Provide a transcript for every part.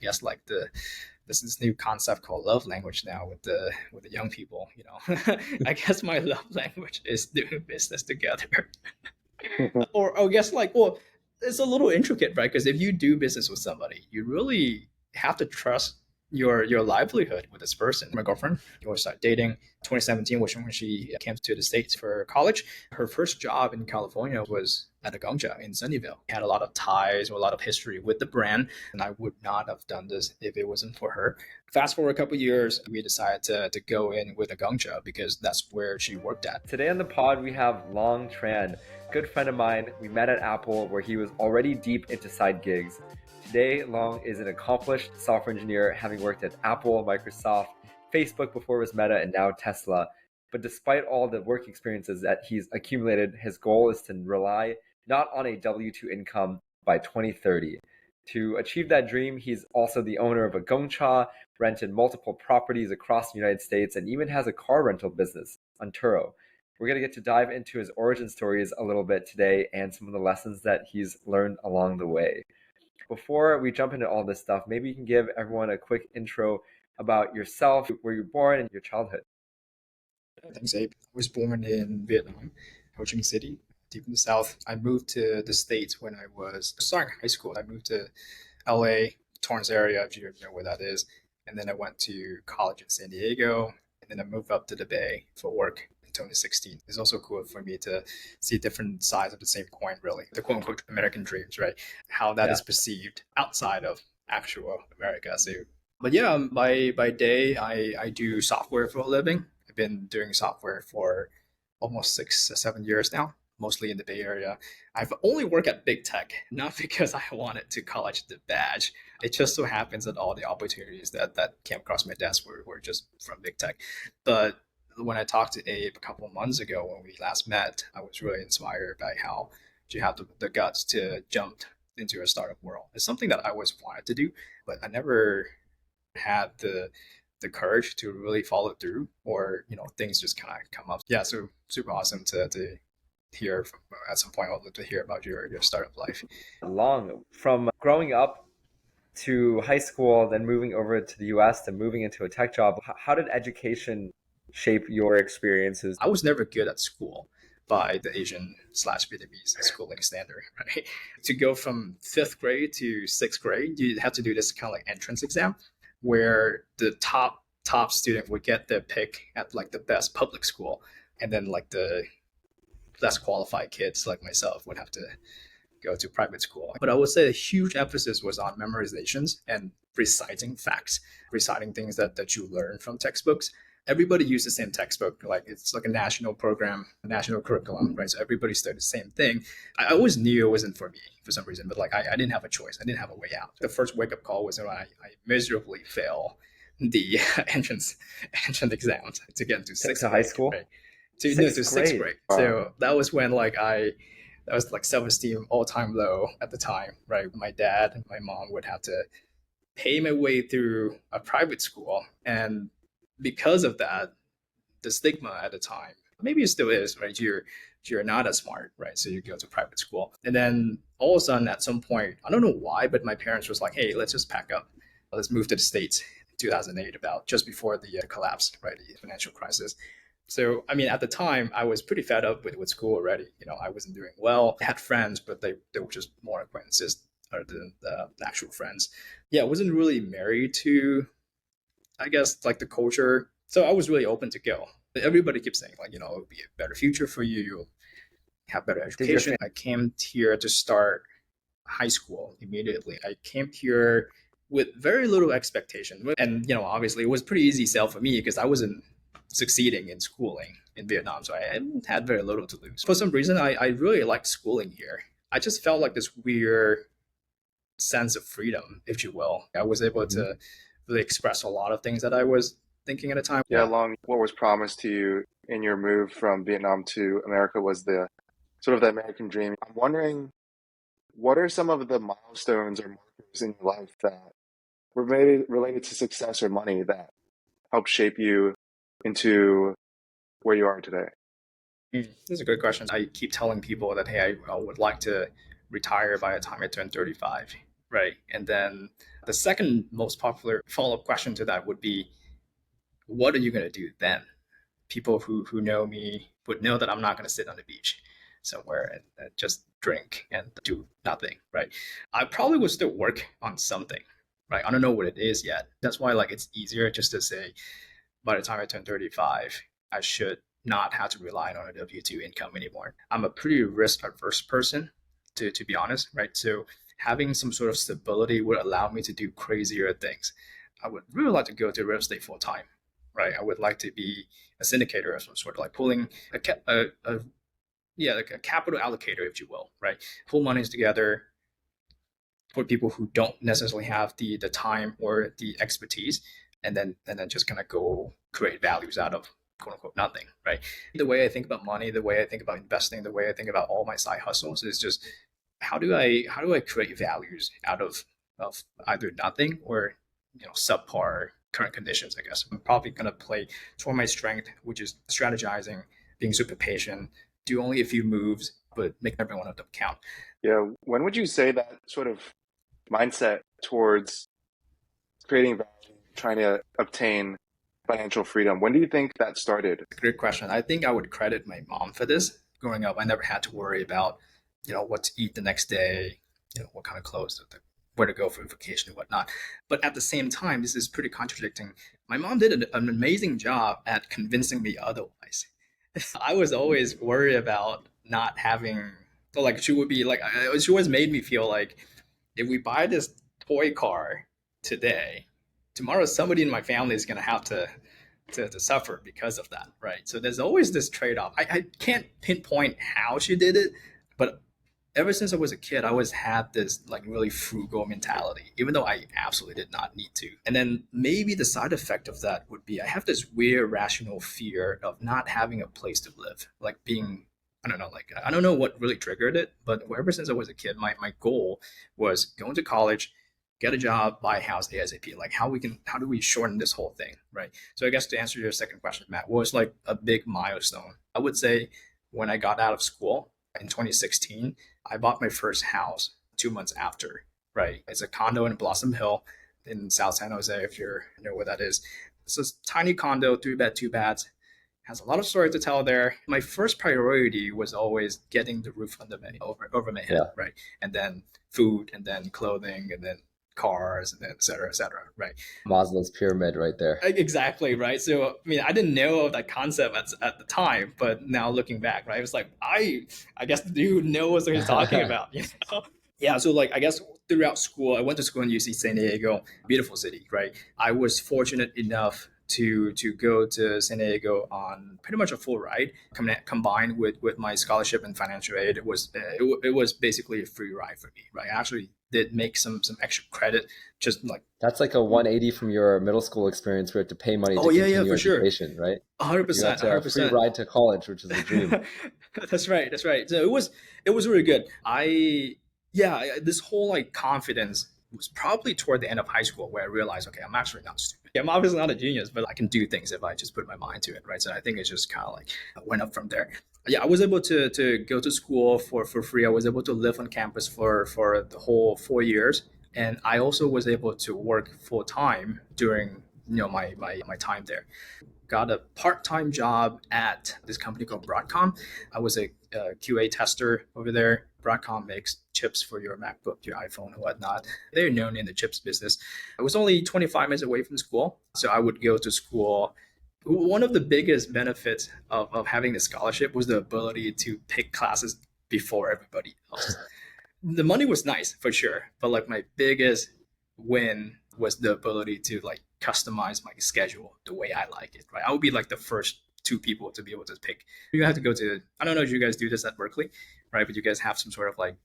guess like this new concept called love language now with the young people. I guess my love language is doing business together. Or I guess like, well, it's a little intricate, right? Because if you do business with somebody, you really have to trust your livelihood with this person. My girlfriend, we started dating 2017, which when she came to the States for college. Her first job in California was at a Gong Cha in Sunnyvale. Had a lot of ties or a lot of history with the brand, and I would not have done this if it wasn't for her. Fast forward a couple of years, we decided to go in with a Gong Cha because that's where she worked at. Today on the pod, we have Tran, a good friend of mine. We met at Apple where he was already deep into side gigs. Today, Long is an accomplished software engineer, having worked at Apple, Microsoft, Facebook before it was Meta, and now Tesla. But despite all the work experiences that he's accumulated, his goal is to rely not on a W-2 income by 2030. To achieve that dream, he's also the owner of a Gong Cha, rented multiple properties across the United States, and even has a car rental business on Turo. We're going to get to dive into his origin stories a little bit today and some of the lessons that he's learned along the way. Before we jump into all this stuff, maybe you can give everyone a quick intro about yourself, where you were born, and your childhood. Thanks, Abe. I was born in Vietnam, Ho Chi Minh City, deep in the South. I moved to the States when I was starting high school. I moved to LA, Torrance area, if you know where that is. And then I went to college in San Diego. And then I moved up to the Bay for work in 2016. It's also cool for me to see different sides of the same coin, really. The quote unquote American dreams, right? How that is perceived outside of actual America. So, but yeah, by day, I do software for a living. I've been doing software for almost 6 or 7 years now, mostly in the Bay Area. I've only worked at big tech, not because I wanted to college the badge. It just so happens that all the opportunities that came across my desk were just from big tech. But when I talked to Abe a couple of months ago when we last met, I was really inspired by how you have the guts to jump into a startup world. It's something that I always wanted to do, but I never had the courage to really follow through, or things just kind of come up. Yeah, so super awesome to hear from, at some point. I'd love to hear about your startup life. Long, from growing up to high school, then moving over to the US, then moving into a tech job, how did education shape your experiences? I was never good at school by the Asian/Vietnamese schooling standard, right? To go from 5th grade to 6th grade, you have to do this kind of like entrance exam where the top student would get their pick at like the best public school, and then like the less qualified kids like myself would have to go to private school. But I would say a huge emphasis was on memorizations and reciting facts, reciting things that you learn from textbooks. Everybody used the same textbook, like it's like a national program, a national curriculum, right? So everybody studied the same thing. I always knew it wasn't for me for some reason, but like I didn't have a choice. I didn't have a way out. The first wake up call was when I miserably failed the entrance exams to get into sixth to grade, high school. Right? To 6th grade. Wow. So that was when that was like self-esteem all-time low at the time, right? My dad and my mom would have to pay my way through a private school, and because of that, the stigma at the time, maybe it still is, right? You're not as smart, right? So you go to private school, and then all of a sudden, at some point, I don't know why, but my parents was like, "Hey, let's just pack up, let's move to the States." In 2008, about just before the collapse, right, the financial crisis. So, I mean, at the time, I was pretty fed up with school already. I wasn't doing well. I had friends, but they were just more acquaintances other than the actual friends. Yeah, I wasn't really married to, I guess, like the culture. So I was really open to go. Everybody keeps saying, like, it'll be a better future for you. You'll have better education. I came here to start high school immediately. I came here with very little expectation. And, obviously it was pretty easy sell for me because I wasn't succeeding in schooling in Vietnam. So I had very little to lose. For some reason, I really liked schooling here. I just felt like this weird sense of freedom, if you will. I was able to really express a lot of things that I was thinking at the time. Yeah, Long, what was promised to you in your move from Vietnam to America was the sort of the American dream. I'm wondering, what are some of the milestones or markers in your life that were maybe related to success or money that helped shape you into where you are today? This is a good question. I keep telling people that, hey, I would like to retire by the time I turn 35, right? And then The second most popular follow-up question to that would be, what are you going to do then? People who know me would know that I'm not going to sit on the beach somewhere and just drink and do nothing, right? I probably would still work on something, right? I don't know what it is yet. That's why like it's easier just to say, by the time I turn 35, I should not have to rely on a W-2 income anymore. I'm a pretty risk averse person, to be honest, right? So having some sort of stability would allow me to do crazier things. I would really like to go to real estate full time, right? I would like to be a syndicator of some sort, like pulling like a capital allocator, if you will, right? Pull monies together for people who don't necessarily have the time or the expertise, and then just kind of go create values out of quote unquote nothing, right? The way I think about money, the way I think about investing, the way I think about all my side hustles is just how do I create values out of either nothing or subpar current conditions. I guess I'm probably going to play toward my strength, which is strategizing, being super patient, do only a few moves, but make every one of them count. Yeah. When would you say that sort of mindset towards creating value, trying to obtain financial freedom, when do you think that started? Great question. I think I would credit my mom for this. Growing up, I never had to worry about, what to eat the next day, what kind of clothes, where to go for vacation and whatnot. But at the same time, this is pretty contradicting. My mom did an amazing job at convincing me otherwise. I was always worried about not having, like, she would be like, she always made me feel like if we buy this toy car today, tomorrow somebody in my family is going to have to suffer because of that, right? So there's always this trade-off. I can't pinpoint how she did it, but ever since I was a kid, I always had this like really frugal mentality, even though I absolutely did not need to. And then maybe the side effect of that would be I have this weird rational fear of not having a place to live, like being, I don't know, like I don't know what really triggered it, but ever since I was a kid, my goal was going to college, get a job, buy a house ASAP. Like how do we shorten this whole thing, right? So I guess to answer your second question, Matt, what was like a big milestone? I would say when I got out of school in 2016, I bought my first house 2 months after, right? It's a condo in Blossom Hill in South San Jose, if you know where that is. It's a tiny condo, 3 bed, 2 baths. Has a lot of story to tell there. My first priority was always getting the roof over my head, right? And then food, and then clothing, and then cars, and then et cetera, right? Maslow's pyramid right there. Exactly, right? So, I mean, I didn't know that concept at the time, but now looking back, right, it was like, I guess the dude knows what he's talking about, Yeah, so like, I guess throughout school, I went to school in UC San Diego, beautiful city, right? I was fortunate enough to go to San Diego on pretty much a full ride, combined with my scholarship and financial aid. It was basically a free ride for me, right? I actually did make some extra credit, just like that's like a 180 from your middle school experience where you had to pay money to continue for education, sure. right? 100%, 100%. Free ride to college, which is a dream. That's right. So it was really good. This whole like confidence was probably toward the end of high school where I realized, okay, I'm actually not stupid. I'm obviously not a genius, but I can do things if I just put my mind to it, right? So I think it's just kind of like went up from there. Yeah, I was able to go to school for free. I was able to live on campus for the whole 4 years. And I also was able to work full time during my time there. Got a part-time job at this company called Broadcom. I was a QA tester over there. Broadcom makes chips for your MacBook, your iPhone, and whatnot. They're known in the chips business. I was only 25 minutes away from school, so I would go to school. One of the biggest benefits of having the scholarship was the ability to pick classes before everybody else. The money was nice for sure, but like my biggest win was the ability to like customize my schedule the way I like it, right? I would be like the first 2 people to be able to pick. You have to go to, I don't know if you guys do this at Berkeley, right? But you guys have some sort of like,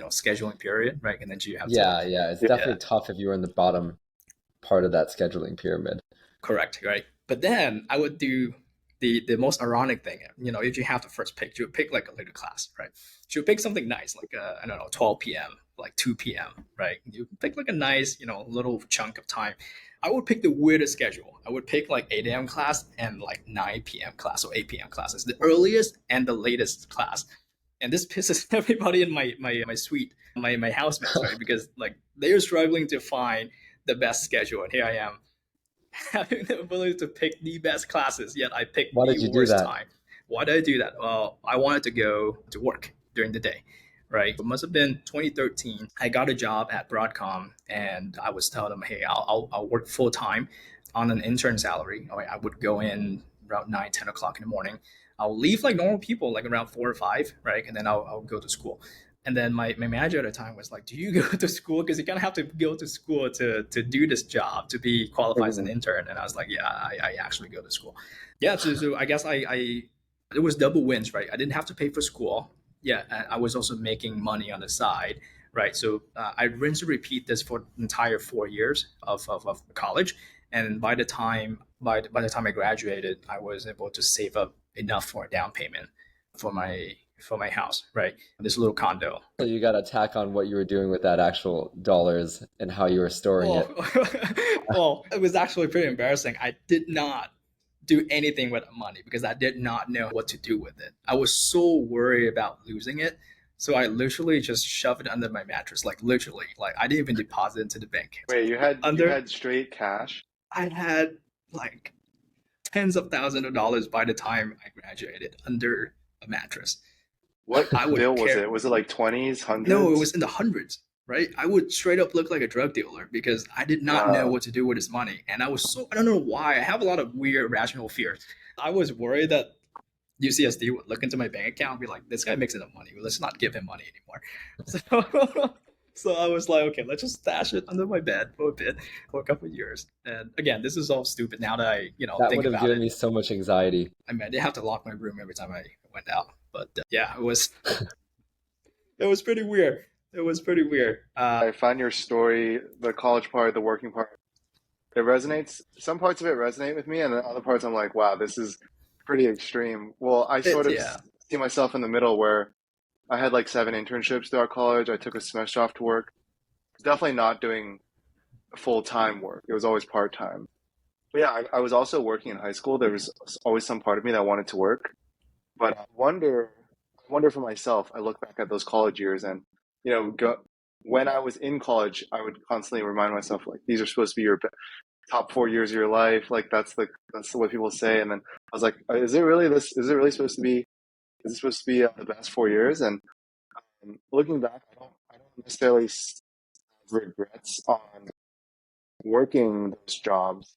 scheduling period, right? And then you have it's definitely tough if you were in the bottom part of that scheduling pyramid. Correct, right? But then I would do the most ironic thing, if you have to first pick, you would pick like a later class, right? So you would pick something nice, like I don't know, 12 p.m., like 2 p.m., right? You pick like a nice, little chunk of time. I would pick the weirdest schedule. I would pick like 8 a.m. class and like 9 p.m. class or 8 p.m. classes, the earliest and the latest class. And this pisses everybody in my suite, my housemates, right? Because like they're struggling to find the best schedule, and here I am having the ability to pick the best classes, yet I picked Why did the you do worst that? time. Why did I do that? Well, I wanted to go to work during the day, right? It must have been 2013. I got a job at Broadcom, and I was telling them, hey, I'll work full time on an intern salary. I would go in around 9, 10 o'clock in the morning. I'll leave like normal people, like around 4 or 5, right? And then I'll go to school. And then my manager at the time was like, do you go to school? Because you kind of have to go to school to do this job, to be qualified as an intern. And I was like, yeah, I actually go to school. Yeah, so I guess it was double wins, right? I didn't have to pay for school. Yeah, and I was also making money on the side, right? So I rinse and repeat this for the entire 4 years of college. And by the time I graduated, I was able to save up enough for a down payment for my house, right? This little condo. So you got to tack on what you were doing with that actual dollars and how you were storing it. Well, it was actually pretty embarrassing. I did not do anything with the money because I did not know what to do with it. I was so worried about losing it. So I literally just shoved it under my mattress, like literally. Like I didn't even deposit it into the bank. Wait, you Under had straight cash? I had like tens of thousands of dollars by the time I graduated under a mattress. What I would bill was care. it? Was it like 20s, No, it 100s? was in the hundreds, right? I would straight up look like a drug dealer because I did not know Wow. what to do with his money. And I don't know why. I have a lot of weird irrational fears. I was worried that UCSD would look into my bank account and be like, this guy makes enough money. Let's not give him money anymore. So I was like, okay, let's just stash it under my bed for a bit, for a couple of years. And again, this is all stupid now that I, That think would have about given it. me so much anxiety. I mean, I did have to lock my room every time I went out. But yeah, it was pretty weird. It was pretty weird. I find your story, the college part, the working part, it resonates. Some parts of it resonate with me, and the other parts I'm like, wow, this is pretty extreme. Well, I sort of Yeah. see myself in the middle where I had like 7 internships throughout college. I took a semester off to work. Definitely not doing full-time work. It was always part-time. But yeah, I was also working in high school. There was always some part of me that wanted to work. But I wonder for myself, I look back at those college years and, when I was in college, I would constantly remind myself, like, these are supposed to be your top 4 years of your life. Like, that's what people say. And then I was like, is it really supposed to be, is it supposed to be the best 4 years? And looking back, I don't necessarily have regrets on working those jobs.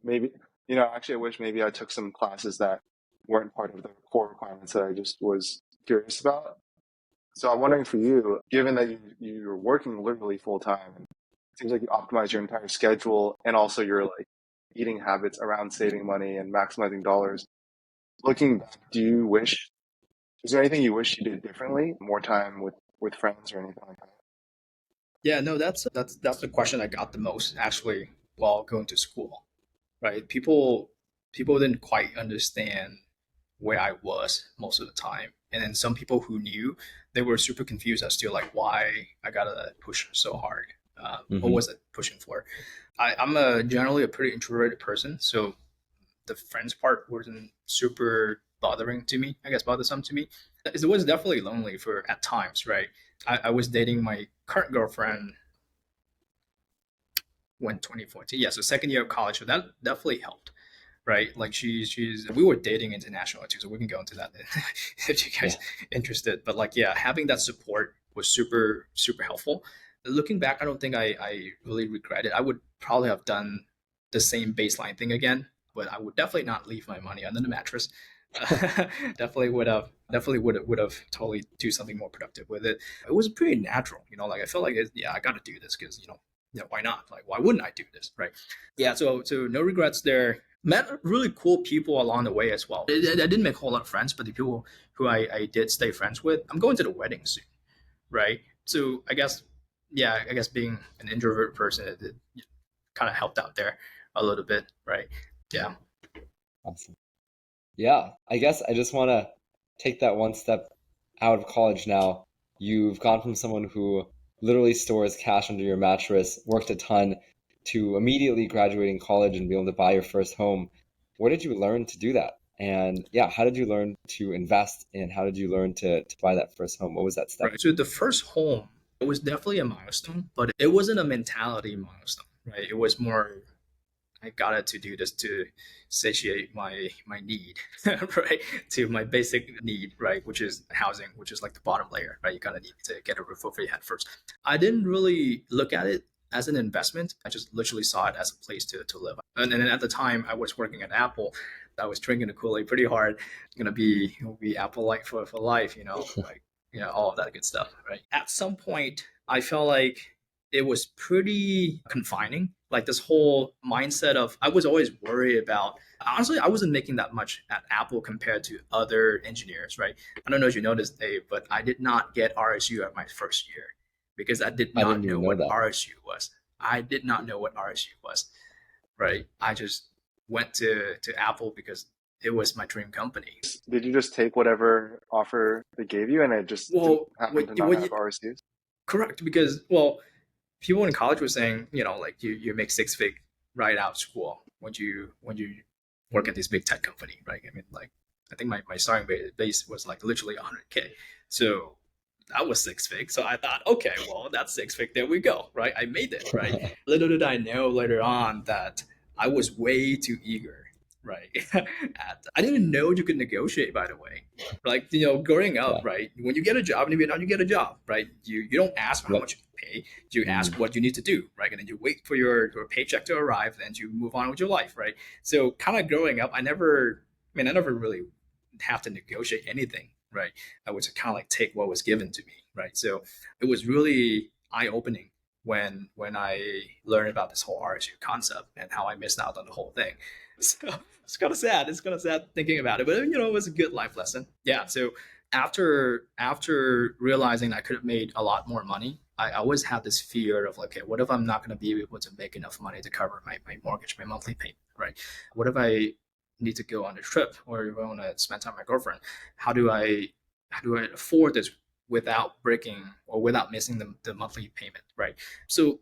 Maybe, actually, I wish maybe I took some classes that weren't part of the core requirements that I just was curious about. So I'm wondering for you, given that you're working literally full time, and it seems like you optimize your entire schedule and also your like eating habits around saving money and maximizing dollars. Looking back, is there anything you wish you did differently? More time with friends or anything like that? Yeah, no, that's the question I got the most actually while going to school, right? People didn't quite understand where I was most of the time. And then some people who knew, they were super confused as to like why I gotta push so hard. What Hmm. was it pushing for? I'm generally a pretty introverted person, so the friends part wasn't super bothering to me. I guess bothersome to me. It was definitely lonely for at times, right? I was dating my current girlfriend when 2014. Yeah, so second year of college, so that definitely helped, right? Like she's we were dating international too, so we can go into that if you Yeah. guys interested. But like, yeah, having that support was super helpful. Looking back, I don't think I really regret it. I would probably have done the same baseline thing again, but I would definitely not leave my money under the mattress. Definitely would have totally do something more productive with it. It was pretty natural, like I felt like yeah, I got to do this because why not? Like, why wouldn't I do this, right? Yeah, so no regrets there. Met really cool people along the way as well. I didn't make a whole lot of friends, but the people who I did stay friends with, I'm going to the wedding soon, right? So I guess being an introvert person, it kind of helped out there a little bit, right? Yeah. Awesome. Yeah, I guess I just want to take that one step out of college now. You've gone from someone who literally stores cash under your mattress, worked a ton, to immediately graduating college and being able to buy your first home. Where did you learn to do that? And yeah, how did you learn to invest and how did you learn to buy that first home? What was that step? Right. So the first home, it was definitely a milestone, but it wasn't a mentality milestone. right? It was more I got it to do this to satiate my need, right? To my basic need, right? Which is housing, which is like the bottom layer, right? You kind of need to get a roof over your head first. I didn't really look at it as an investment. I just literally saw it as a place to live. And then at the time, I was working at Apple. I was drinking the Kool-Aid pretty hard. Gonna be Apple like for life, like all of that good stuff, right? At some point, I felt like it was pretty confining. Like this whole mindset of I was always worried about. Honestly, I wasn't making that much at Apple compared to other engineers, right? I don't know if you noticed, Dave, but I did not get RSU at my first year because I did I not didn't know even know what that. RSU was. I did not know what RSU was, right? I just went to Apple because it was my dream company. Did you just take whatever offer they gave you and it just didn't Well, happen to not what have you RSUs? correct because people in college were saying, like you make six fig right out of school when you work at this big tech company, right? I mean, like I think my starting base was like literally 100K. So that was six fig. So I thought, okay, well, that's six fig. There we go, right? I made it, right? Little did I know later on that I was way too eager, right? I didn't even know you could negotiate, by the way. Like, growing up, Yeah. right? When you get a job in Vietnam, you get a job, right? You don't ask for how Yep. much you pay. You ask what you need to do, right? And then you wait for your paycheck to arrive, and you move on with your life, right? So kind of growing up, I never really have to negotiate anything, right? I would kind of like take what was given to me, right? So it was really eye opening when I learned about this whole RSU concept and how I missed out on the whole thing. So it's kind of sad. It's kind of sad thinking about it, but it was a good life lesson. Yeah. So after realizing I could have made a lot more money, I always had this fear of like, okay, what if I'm not going to be able to make enough money to cover my mortgage, my monthly payment, right? What if I need to go on a trip or if I want to spend time with my girlfriend? How do I afford this without breaking or without missing the monthly payment, right? So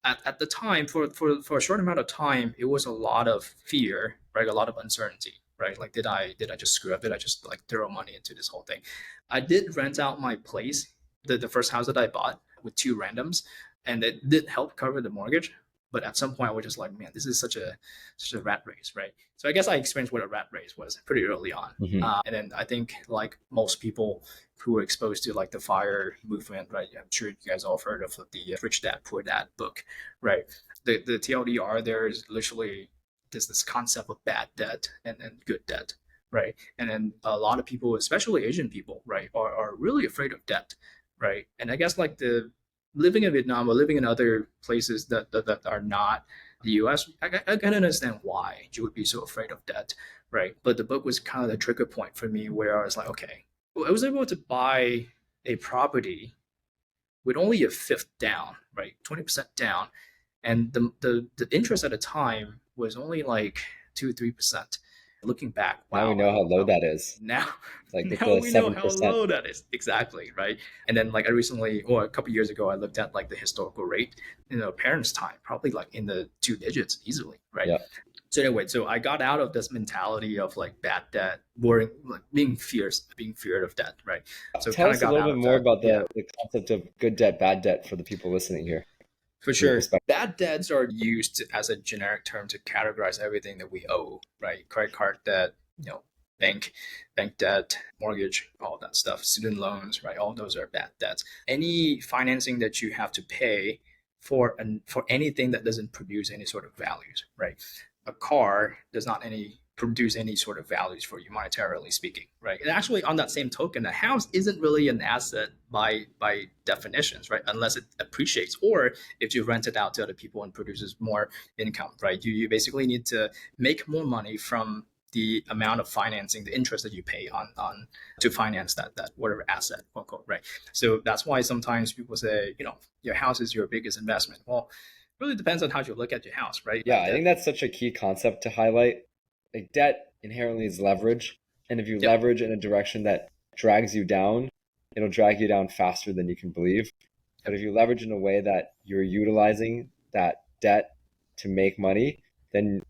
at the time, for a short amount of time, it was a lot of fear, right? A lot of uncertainty, right? Like, did I just screw up? Did I just like throw money into this whole thing? I did rent out my place, the first house that I bought with two randoms, and it did help cover the mortgage. But at some point, I was just like, man, this is such a rat race, right? So I guess I experienced what a rat race was pretty early on. Mm-hmm. And then I think like most people who were exposed to like the fire movement, right? I'm sure you guys all heard of the Rich Dad Poor Dad book, right? The TLDR there is literally this concept of bad debt and good debt, right? And then a lot of people, especially Asian people, right, are really afraid of debt, right? And I guess like the living in Vietnam or living in other places that are not the US, I can understand why you would be so afraid of debt, right? But the book was kind of the trigger point for me where I was like, okay, I was able to buy a property with only a fifth down, right? 20% down. And the interest at the time was only like 2-3%. Looking back, Now we wow, know how low that is. now Like it's now a we know how 7%. low that is exactly, right? And then like I recently, or a couple years ago, I looked at like the historical rate in the parents' time, probably like in the two digits easily, right? Yeah. So anyway, so I got out of this mentality of like bad debt, worrying, like being feared of debt, right? So Tell kind of us a got little out bit of more that. about Yeah, the concept of good debt, bad debt for the people listening here, for from your sure. perspective. Bad debts are used as a generic term to categorize everything that we owe, right? Credit card debt, bank bank debt, mortgage, all that stuff, student loans, right? All those are bad debts. Any financing that you have to pay for anything that doesn't produce any sort of values, right? A car does not any produce any sort of values for you monetarily speaking, right? And actually, on that same token, a house isn't really an asset by definitions, right? Unless it appreciates, or if you rent it out to other people and produces more income, right? You basically need to make more money from the amount of financing, the interest that you pay on to finance that whatever asset, quote unquote, right? So that's why sometimes people say, your house is your biggest investment. Well, it really depends on how you look at your house, right? Yeah, I think that's such a key concept to highlight. Like debt inherently is leverage. And if you Yep. leverage in a direction that drags you down, it'll drag you down faster than you can believe. But if you leverage in a way that you're utilizing that debt to make money, then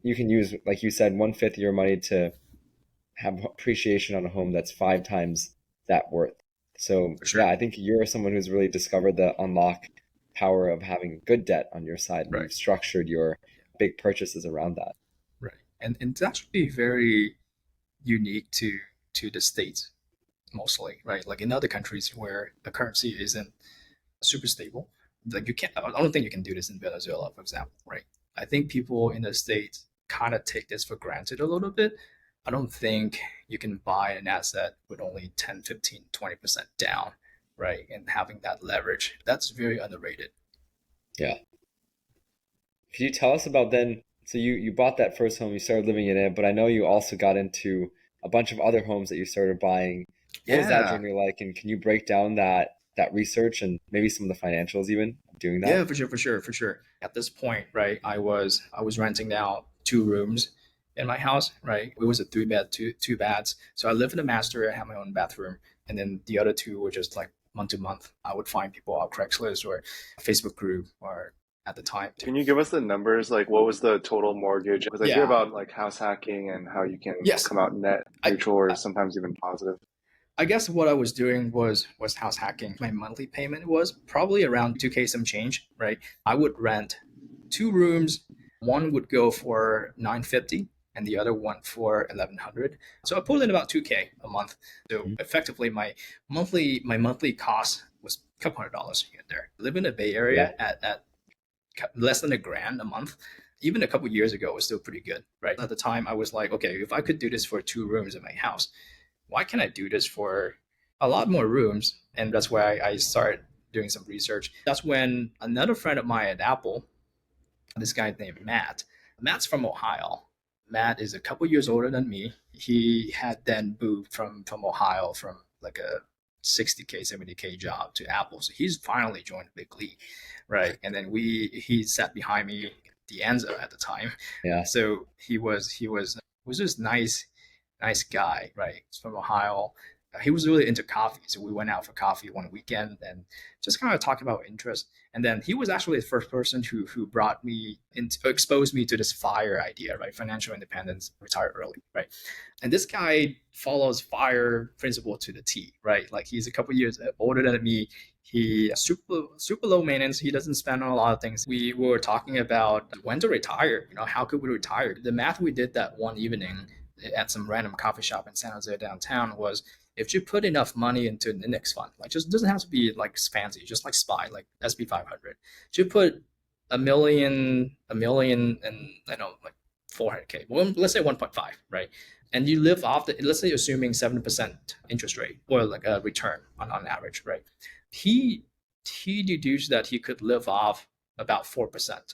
you can use, like you said, 1/5 of your money to have appreciation on a home that's 5 times that worth. So For yeah, sure. I think you're someone who's really discovered the unlock power of having good debt on your side, and Right. you've structured your big purchases around that. Right. And it's actually very unique to the States mostly, right? Like in other countries where the currency isn't super stable, like you can't, I don't think you can do this in Venezuela, for example, right? I think people in the States kind of take this for granted a little bit. I don't think you can buy an asset with only 10, 15, 20% down, right? And having that leverage, that's very underrated. Yeah. Could you tell us about then? So you bought that first home, you started living in it, but I know you also got into a bunch of other homes that you started buying. What was that Yeah. journey like? And can you break down that research and maybe some of the financials even of doing that? Yeah, for sure. At this point, right, I was renting out 2 rooms in my house, right? It was a 3 bed, two baths. So I live in the master, I have my own bathroom, and then the other two were just like month to month. I would find people on Craigslist or a Facebook group or at the time. Can you give us the numbers? Like, what was the total mortgage? Because I hear Yeah. about like house hacking and how you can Yes. come out net I, neutral or I sometimes even positive. I guess what I was doing was house hacking. My monthly payment was probably around 2K some change, right? I would rent 2 rooms. One would go for 950 and the other one for 1100. So I pulled in about 2K a month. So Mhm. effectively my monthly cost was a couple $100 here and there. Live in the Bay Yeah. Area at less than $1,000 a month. Even a couple years ago was still pretty good, right? At the time I was like, okay, if I could do this for 2 rooms in my house, why can't I do this for a lot more rooms? And that's why I started doing some research. That's when another friend of mine at Apple, this guy named Matt's from Ohio. Matt is a couple years older than me. He had then moved from Ohio from like a 60K, 70K job to Apple. So he's finally joined the big league, right? And then he sat behind me the Enzo at the time. Yeah. So he was just nice guy, right? He's from Ohio. He was really into coffee, so we went out for coffee one weekend and just kind of talked about interest. And then he was actually the first person who brought me into exposed me to this FIRE idea, right? Financial independence, retire early, right? And this guy follows FIRE principle to the T, right? Like he's a couple years older than me. He super low maintenance. He doesn't spend on a lot of things. We were talking about when to retire. How could we retire? The math we did that one evening at some random coffee shop in San Jose downtown was if you put enough money into an index fund, like just doesn't have to be like fancy, just like SPY, like SP 500. If you put a million, and like 400K, well, let's say 1.5, right? And you live off let's say assuming 7% interest rate or like a return on average, right? He he deduced that he could live off about 4%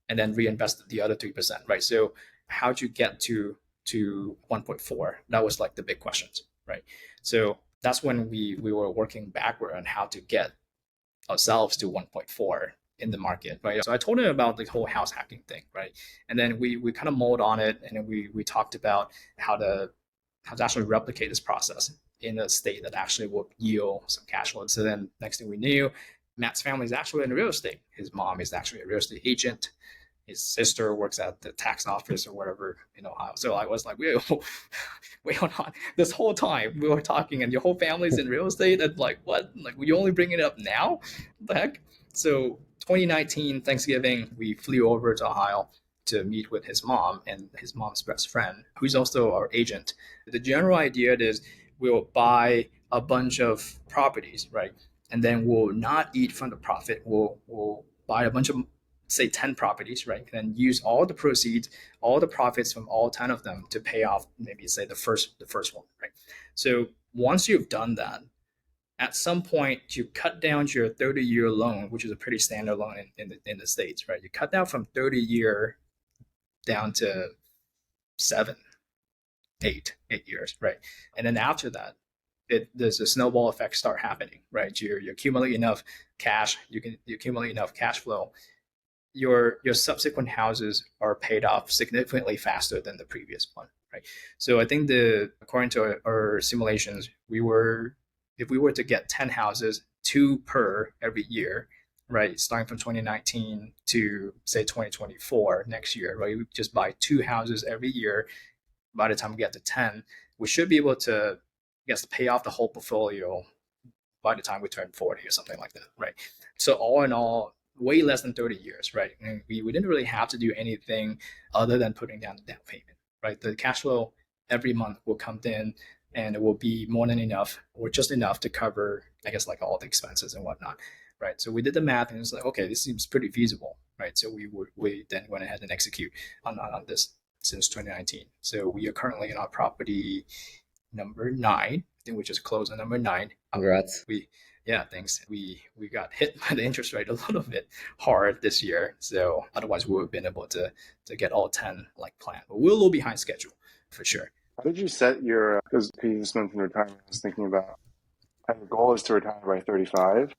and then reinvest the other 3%, right? So how'd you get to 1.4? That was like the big questions, right? So that's when we were working backward on how to get ourselves to 1.4 in the market, right? So I told him about the whole house hacking thing, right? And then we kind of mulled on it, and then we talked about how to actually replicate this process in a state that actually will yield some cash flow. So then next thing we knew, Matt's family is actually in real estate. His mom is actually a real estate agent. His sister works at the tax office or whatever in Ohio. So I was like, wait, hold on. This whole time we were talking, and your whole family's in real estate. And like, what? Like, you only bring it up now? What the heck? So 2019 Thanksgiving, we flew over to Ohio to meet with his mom and his mom's best friend, who's also our agent. The general idea is we'll buy a bunch of properties, right? And then we'll not eat from the profit. We'll buy a bunch of, say, 10 properties, right? And then use all the proceeds, all the profits from all 10 of them to pay off maybe say the first one, right? So once you've done that, at some point you cut down to your 30-year loan, which is a pretty standard loan in the States, right? You cut down from 30-year down to 7, 8 years, right? And then after that, there's a snowball effect start happening, right? You accumulate enough cash, you accumulate enough cash flow, your subsequent houses are paid off significantly faster than the previous one, right? So I think according to our simulations, if we were to get 10 houses, 2 per every year, right, starting from 2019 to say 2024 next year, right, we just buy 2 houses every year. By the time we get to 10, we should be able to, I guess, pay off the whole portfolio by the time we turn 40 or something like that, right? So all in all, way less than 30 years, right? And we didn't really have to do anything other than putting down the down payment, right? The cash flow every month will come in and it will be more than enough or just enough to cover, I guess, like all the expenses and whatnot, right? So we did the math and it's like, okay, this seems pretty feasible, right? So we then went ahead and execute on this since 2019. So we are currently in our property number 9. I think we just closed on number 9. Congrats. Yeah, thanks. We got hit by the interest rate a little bit hard this year, so otherwise we would have been able to get all 10 like planned. But we're a little behind schedule for sure. How did you set your, because you just mentioned retirement, I was thinking about how your goal is to retire by 35.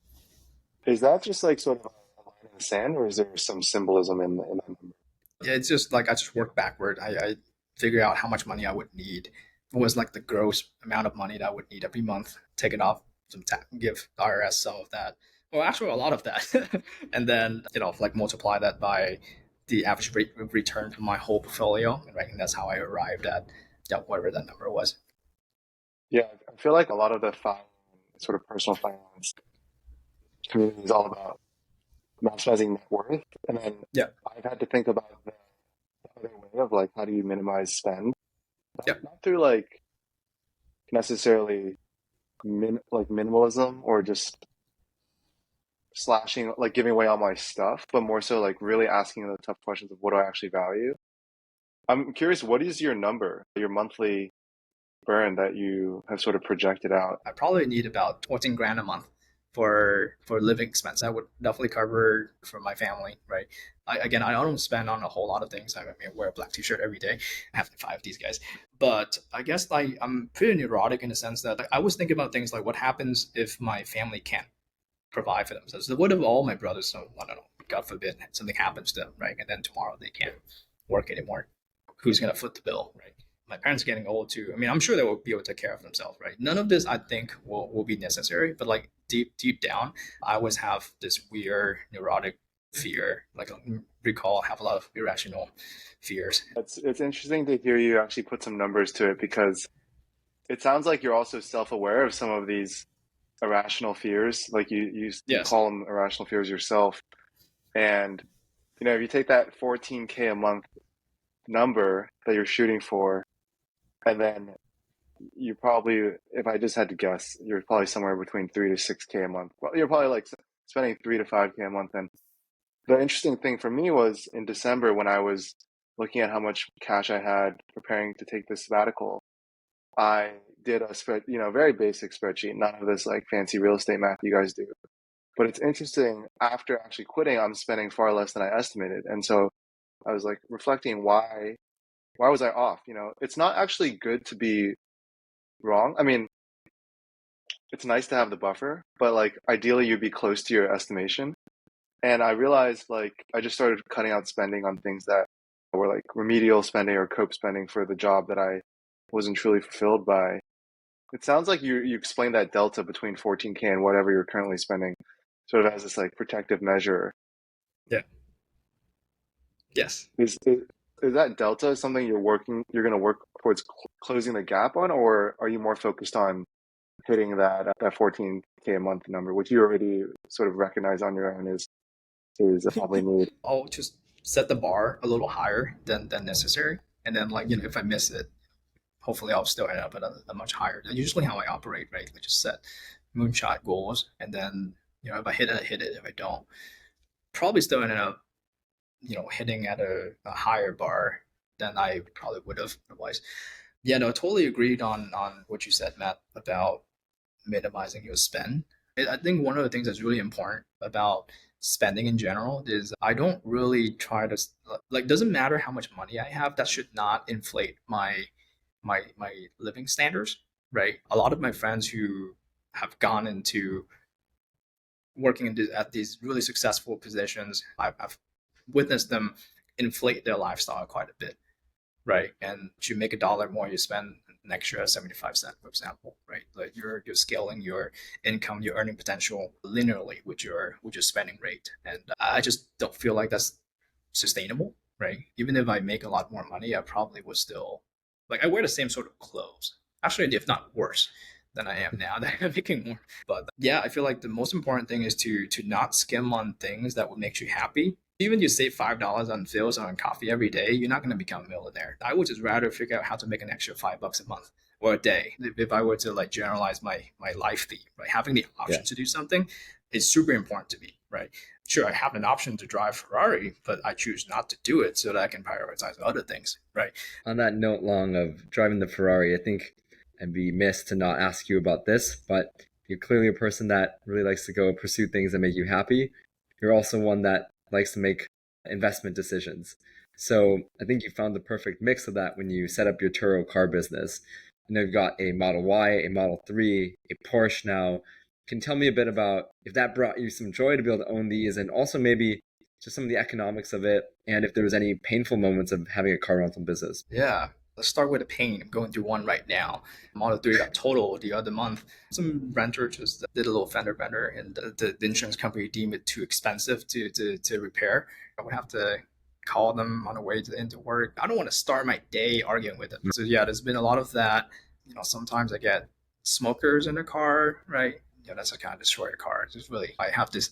Is that just like sort of a line in the sand, or is there some symbolism in that number? Yeah, it's just like I just work backward. I figure out how much money I would need. It was like the gross amount of money that I would need every month, take it off some tax, give the IRS some of that. Well, actually, a lot of that, and then like multiply that by the average rate of return from my whole portfolio, right? And that's how I arrived at whatever that number was. Yeah, I feel like a lot of the sort of personal finance community is all about maximizing net worth, and then Yeah. I've had to think about the other way of like how do you minimize spend, Yeah. not through like necessarily like minimalism or just slashing, like giving away all my stuff, but more so like really asking the tough questions of what do I actually value. I'm curious, what is your number, your monthly burn that you have sort of projected out? I probably need about 14 grand a month for living expense. That would definitely cover for my family, right? I don't spend on a whole lot of things. I wear a black t-shirt every day. I have like 5 of these guys. But I guess I'm pretty neurotic in the sense that I always think about things like what happens if my family can't provide for themselves. So what if all my brothers, so I don't know, God forbid, something happens to them, right? And then tomorrow they can't work anymore. Who's going to foot the bill, right? My parents are getting old too. I mean, I'm sure they will be able to take care of themselves, right? None of this I think will be necessary, but like deep down, I always have this weird neurotic fear. Like recall, I have a lot of irrational fears. It's interesting to hear you actually put some numbers to it, because it sounds like you're also self-aware of some of these irrational fears. Like you Yes. call them irrational fears yourself. And if you take that 14K a month number that you're shooting for, and then you probably, if I just had to guess, you're probably somewhere between 3 to 6K a month. Well, you're probably like spending 3 to 5K a month. And the interesting thing for me was in December when I was looking at how much cash I had preparing to take this sabbatical, I did a very basic spreadsheet, none of this like fancy real estate math you guys do. But it's interesting, after actually quitting, I'm spending far less than I estimated. And so I was like reflecting, why was I off? It's not actually good to be wrong. I mean, it's nice to have the buffer, but like ideally you'd be close to your estimation. And I realized like I just started cutting out spending on things that were like remedial spending or cope spending for the job that I wasn't truly fulfilled by. It sounds like you explained that delta between 14K and whatever you're currently spending sort of as this like protective measure. Yeah. Yes. Is that delta something you're going to work towards closing the gap on, or are you more focused on hitting that 14K a month number, which you already sort of recognize on your own is probably need? I'll just set the bar a little higher than necessary, and then like if I miss it, hopefully I'll still end up at a much higher. That's usually how I operate, right? I just set moonshot goals, and then if I hit it, I hit it. If I don't, probably still end up hitting at a higher bar than I probably would have otherwise. Yeah, no, totally agreed on what you said, Matt, about minimizing your spend. I think one of the things that's really important about spending in general is I don't really try to like, doesn't matter how much money I have, that should not inflate my living standards, right? A lot of my friends who have gone into working at these really successful positions, I've witnessed them inflate their lifestyle quite a bit, right? And you make $1 more, you spend an extra 75 cents, for example, right? Like you're scaling your income, your earning potential linearly with your spending rate, and I just don't feel like that's sustainable, right? Even if I make a lot more money, I probably would still, like, I wear the same sort of clothes, actually, if not worse, than I am now. That I'm making more. But yeah, I feel like the most important thing is to not skim on things that will make you happy. Even if you save $5 on bills or on coffee every day, you're not going to become a millionaire. I would just rather figure out how to make an extra $5 a month or a day. If I were to like generalize my life theme, right, having the option to do something is super important to me, right? Sure, I have an option to drive Ferrari, but I choose not to do it so that I can prioritize other things, right? On that note, Long, of driving the Ferrari, I think I'd be missed to not ask you about this, but you're clearly a person that really likes to go pursue things that make you happy. You're also one that likes to make investment decisions. So I think you found the perfect mix of that when you set up your Turo car business. You know, you've got a Model Y, a Model 3, a Porsche now. Can you tell me a bit about if that brought you some joy to be able to own these, and also maybe just some of the economics of it, and if there was any painful moments of having a car rental business? Yeah. Let's start with the pain. I'm going through one right now. Model 3 got totaled the other month. Some renter just did a little fender bender, and the insurance company deemed it too expensive to repair. I would have to call them on the way into work. I don't want to start my day arguing with them. So yeah, there's been a lot of that. You know, sometimes I get smokers in the car, right? Yeah, that's a kind of destroy a car. It's just really, I have this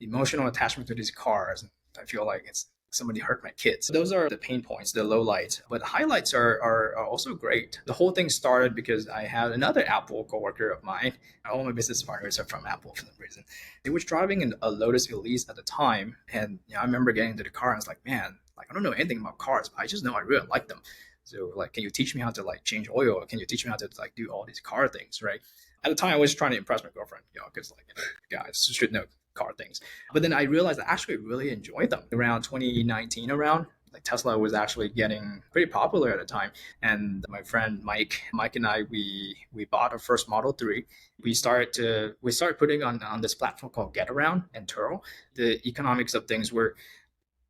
emotional attachment to these cars. I feel like it's somebody hurt my kids. Those are the pain points, the low lights. But highlights are also great. The whole thing started because I had another Apple coworker of mine. All my business partners are from Apple for some reason. They was driving in a Lotus Elise at the time. And I remember getting into the car and I was like, man, like I don't know anything about cars, but I just know I really like them. So like, can you teach me how to like change oil? Or can you teach me how to like do all these car things, right? At the time, I was trying to impress my girlfriend, because like, guys should know car things. But then I realized I actually really enjoyed them. Around 2019, around like Tesla was actually getting pretty popular at the time, and my friend Mike and I, we bought our first Model 3. We started putting on this platform called Get Around and Turo. The economics of things were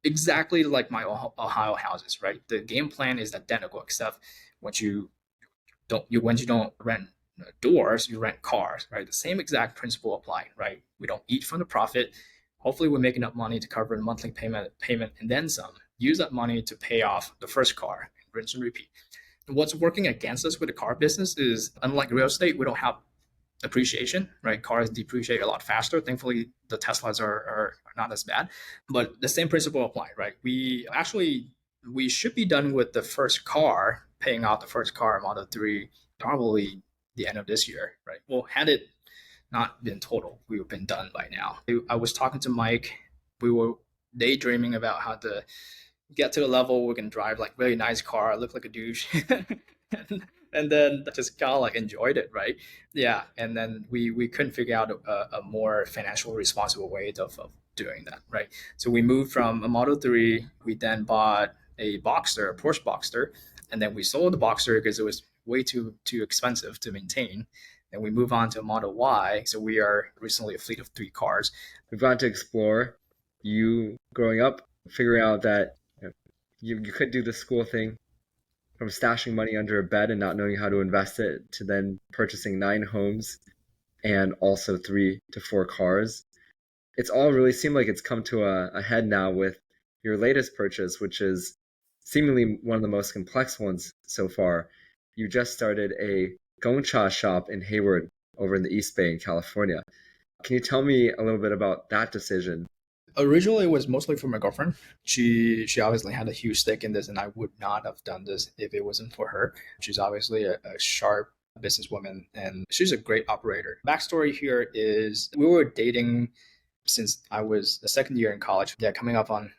exactly like my Ohio houses, right? The game plan is identical, except once you when you don't rent doors, you rent cars, right? The same exact principle apply, right? We don't eat from the profit. Hopefully, we're making enough money to cover the monthly payment, and then some. Use that money to pay off the first car, rinse and repeat. What's working against us with the car business is, unlike real estate, we don't have appreciation, right? Cars depreciate a lot faster. Thankfully, the Teslas are not as bad, but the same principle apply, right? We should be done with the first car, paying off the first car, Model 3, probably the end of this year, right? Well, had it not been total, we would have been done by now. I was talking to Mike. We were daydreaming about how to get to a level we can drive like really nice car, look like a douche, and then just kind of like enjoyed it, right? Yeah, and then we couldn't figure out a more financial responsible way of doing that, right? So we moved from a Model 3. We then bought a Boxster, a Porsche Boxster, and then we sold the Boxster because it was way too expensive to maintain. And we move on to a Model Y. So we are recently a fleet of 3 cars. We've gone to explore you growing up, figuring out that you could do the school thing, from stashing money under a bed and not knowing how to invest it, to then purchasing 9 homes and also 3 to 4 cars. It's all really seemed like it's come to a head now with your latest purchase, which is seemingly one of the most complex ones so far. You just started a Gong Cha shop in Hayward over in the East Bay in California. Can you tell me a little bit about that decision? Originally, it was mostly for my girlfriend. She obviously had a huge stake in this, and I would not have done this if it wasn't for her. She's obviously a sharp businesswoman, and she's a great operator. Backstory here is we were dating since I was the second year in college. Yeah, coming up on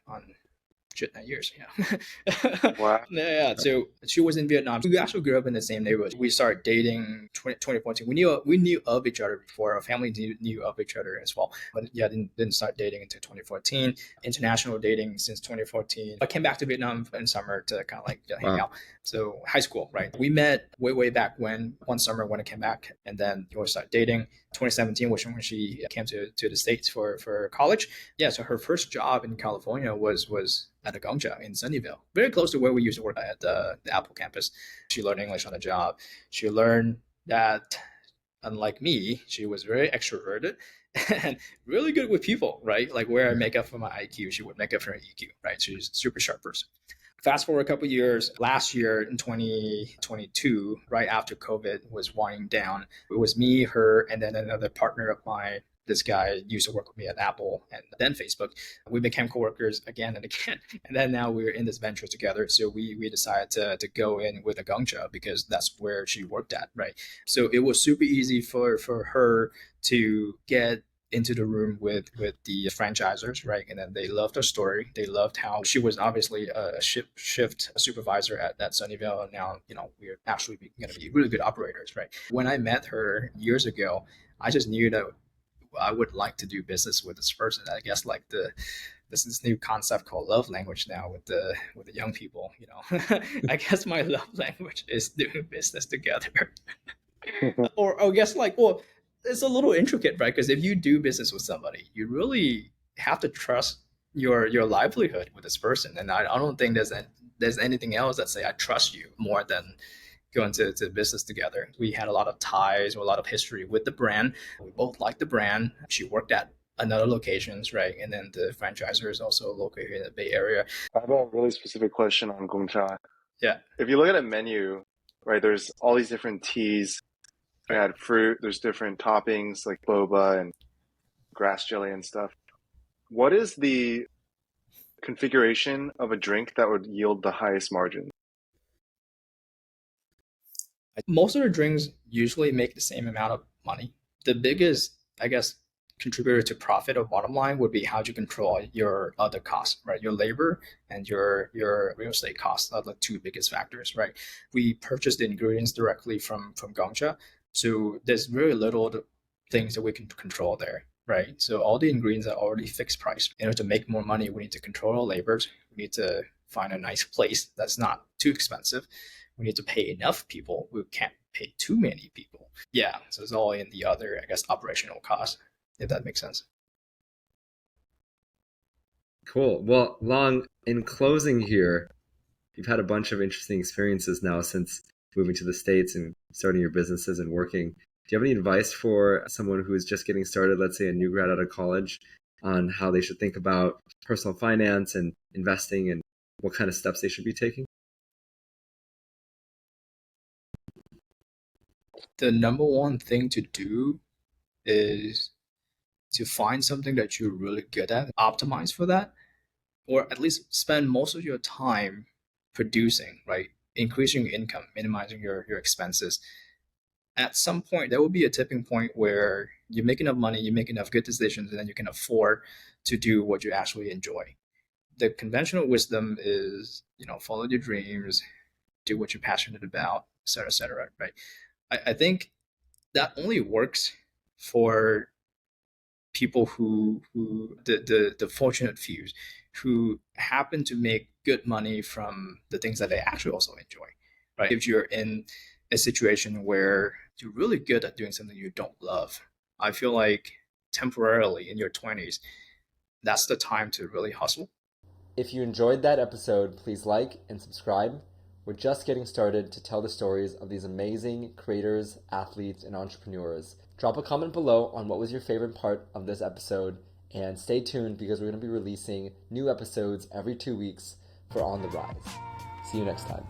shit, 9 years. Yeah. Wow. Yeah. So she was in Vietnam. We actually grew up in the same neighborhood. We started dating 2014. We knew of each other before. Our family knew of each other as well. But yeah, didn't start dating until 2014. International dating since 2014. I came back to Vietnam in summer to kind of like hang out. So high school, right? We met way back when, one summer when I came back, and then we started dating. 2017 was when she came to the States for college. Yeah, so her first job in California was at a Gong Cha in Sunnyvale, very close to where we used to work at the Apple campus. She learned English on the job. She learned that, unlike me, she was very extroverted and really good with people, right? Like where I make up for my IQ, she would make up for her EQ, right? She's a super sharp person. Fast forward a couple of years, last year in 2022, right after COVID was winding down, it was me, her, and then another partner of mine. This guy used to work with me at Apple and then Facebook. We became coworkers again and again. And then now we're in this venture together. So we decided to go in with a Gong Cha because that's where she worked at, right? So it was super easy for her to get into the room with the franchisors, right? And then they loved her story. They loved how she was obviously a shift supervisor at Sunnyvale. And now, we're actually going to be really good operators, right? When I met her years ago, I just knew that I would like to do business with this person. I guess like this new concept called love language now with the young people. I guess my love language is doing business together. Or I guess well, it's a little intricate, right? Because if you do business with somebody, you really have to trust your livelihood with this person. And I don't think there's anything else that say I trust you more than going to business together. We had a lot of ties, a lot of history with the brand. We both liked the brand. She worked at another locations, right? And then the franchisor is also located in the Bay Area. I have a really specific question on Gong Cha. Yeah. If you look at a menu, right, there's all these different teas. We had fruit, there's different toppings like boba and grass jelly and stuff. What is the configuration of a drink that would yield the highest margin? Most of the drinks usually make the same amount of money. The biggest, I guess, contributor to profit or bottom line would be how you control your other costs, right? Your labor and your real estate costs are the two biggest factors, right? We purchase the ingredients directly from Gong Cha, so there's very little things that we can control there, right? So all the ingredients are already fixed price. In order to make more money, we need to control our labors. We need to find a nice place that's not too expensive. We need to pay enough people. We can't pay too many people. Yeah, so it's all in the other, I guess, operational costs, if that makes sense. Cool. Well, Long, in closing here, you've had a bunch of interesting experiences now since moving to the States and starting your businesses and working. Do you have any advice for someone who is just getting started, let's say a new grad out of college, on how they should think about personal finance and investing and what kind of steps they should be taking? The number one thing to do is to find something that you're really good at, optimize for that, or at least spend most of your time producing, right? Increasing your income, minimizing your expenses. At some point, there will be a tipping point where you make enough money, you make enough good decisions, and then you can afford to do what you actually enjoy. The conventional wisdom is, follow your dreams, do what you're passionate about, et cetera, right? I think that only works for people who the fortunate few who happen to make good money from the things that they actually also enjoy, right? If you're in a situation where you're really good at doing something you don't love, I feel like temporarily in your 20s, that's the time to really hustle. If you enjoyed that episode, please like and subscribe. We're just getting started to tell the stories of these amazing creators, athletes, and entrepreneurs. Drop a comment below on what was your favorite part of this episode, and stay tuned because we're going to be releasing new episodes every 2 weeks for On the Rise. See you next time.